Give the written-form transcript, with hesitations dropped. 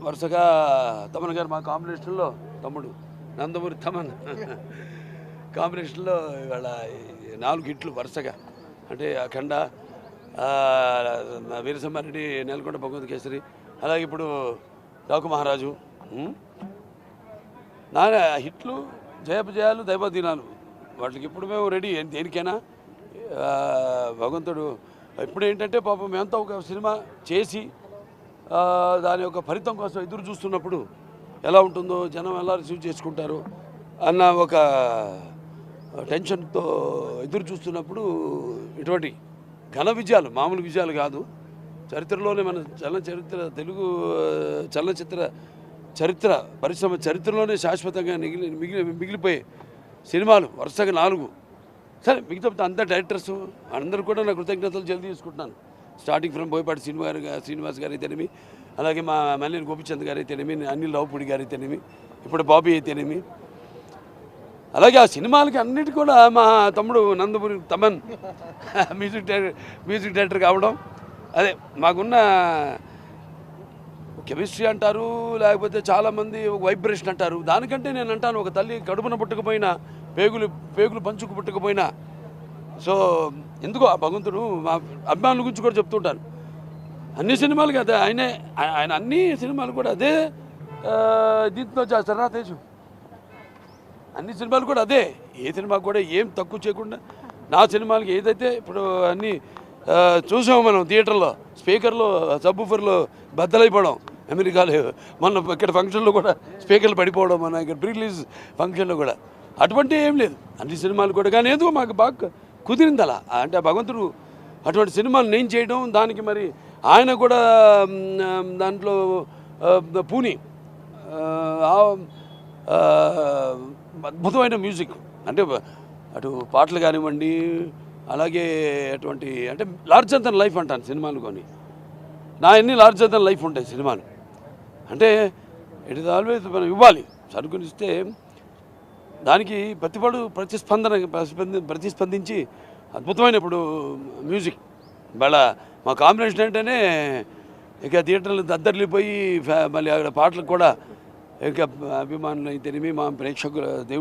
వరుసగా తమన్ గారు మా కాంబినేషన్లో తమ్ముడు నందమూరి తమన్ కాంబినేషన్లో ఇవాళ 4 హిట్లు వరుసగా. అంటే అఖండ, వీరసింహారెడ్డి, నెలకొండ భగవంత్ కేసరి, అలాగే ఇప్పుడు డాకు మహారాజు. నా హిట్లు జయాపజయాలు దైవదీనాలు వాటికి ఇప్పుడు మేము రెడీ దేనికైనా. భగవంతుడు ఇప్పుడు ఏంటంటే పాపం మేమంతా ఒక సినిమా చేసి దాని యొక్క ఫలితం కోసం ఎదురు చూస్తున్నప్పుడు ఎలా ఉంటుందో, జనం ఎలా రిసీవ్ చేసుకుంటారు అన్న ఒక టెన్షన్తో ఎదురు చూస్తున్నప్పుడు ఇటువంటి ఘన విజయాలు, మామూలు విజయాలు కాదు, చరిత్రలోనే మన తెలుగు చలనచిత్ర చరిత్ర పరిశ్రమ చరిత్రలోనే శాశ్వతంగా మిగిలిపోయే సినిమాలు వరుసగా 4. సరే మిగతా అంతా డైరెక్టర్స్ అందరూ కూడా నా కృతజ్ఞతలు జల్దీ తీసుకుంటున్నాను. స్టార్టింగ్ ఫ్రమ్ బోయపాటి శ్రీనివాస్ గారు అయితేనేమి, అలాగే మా మల్లేని గోపిచంద్ గారు అయితేనేమి, అనిల్ రావుపూడి గారు అయితేనేమి, ఇప్పుడు బాబీ అయితేనేమి, అలాగే ఆ సినిమాలకి అన్నిటి కూడా మా తమ్ముడు నందమూరి తమన్ మ్యూజిక్ డైరెక్టర్ కావడం, అదే మాకున్న కెమిస్ట్రీ అంటారు, లేకపోతే చాలామంది వైబ్రేషన్ అంటారు. దానికంటే నేను అంటాను, ఒక తల్లి కడుపున పుట్టకపోయినా, పేగులు పంచుకు పుట్టకపోయినా, సో ఎందుకో ఆ భగవంతుడు మా అభిమానుల గురించి కూడా చెప్తుంటాను. అన్ని సినిమాలకి అదే ఆయన అన్ని సినిమాలు కూడా అదే దీంతో చేస్తారా తేజు, అన్ని సినిమాలు కూడా అదే. ఏ సినిమా కూడా ఏం తక్కువ చేయకుండా నా సినిమాలకి ఏదైతే ఇప్పుడు అన్నీ చూసాము మనం థియేటర్లో, స్పీకర్లో సబ్బూఫర్లో బద్దలైపోవడం, అమెరికాలో మొన్న ఇక్కడ ఫంక్షన్లో కూడా స్పీకర్లు పడిపోవడం, మన ఇక్కడ ప్రీ రిలీజ్ ఫంక్షన్లో కూడా అటువంటి ఏం లేదు. అన్ని సినిమాలు కూడా కానీ ఎందుకో మాకు బాగా కుదిరింది అలా. అంటే భగవంతుడు అటువంటి సినిమాలు నేను చేయడం, దానికి మరి ఆయన కూడా దాంట్లో పూని అద్భుతమైన మ్యూజిక్, అంటే అటు పాటలు కానివ్వండి, అలాగే అటువంటి అంటే లార్జర్ దెన్ లైఫ్ అంటాను సినిమాలు కొని. నా ఎన్ని లార్జర్ దెన్ లైఫ్ ఉంటాయి సినిమాలు. అంటే ఇట్ ఇస్ ఆల్వేస్ మనం ఇవ్వాలి, సరుకునిస్తే దానికి ప్రతిస్పందించి అద్భుతమైన ఇప్పుడు మ్యూజిక్. ఇవాళ మా కాంబినేషన్ అంటేనే ఇక థియేటర్లు దద్దరిల్లిపోయి మళ్ళీ అక్కడ పాటలకు కూడా ఇక అభిమానులు అయితేనేమి, మా ప్రేక్షకుల దేవుడు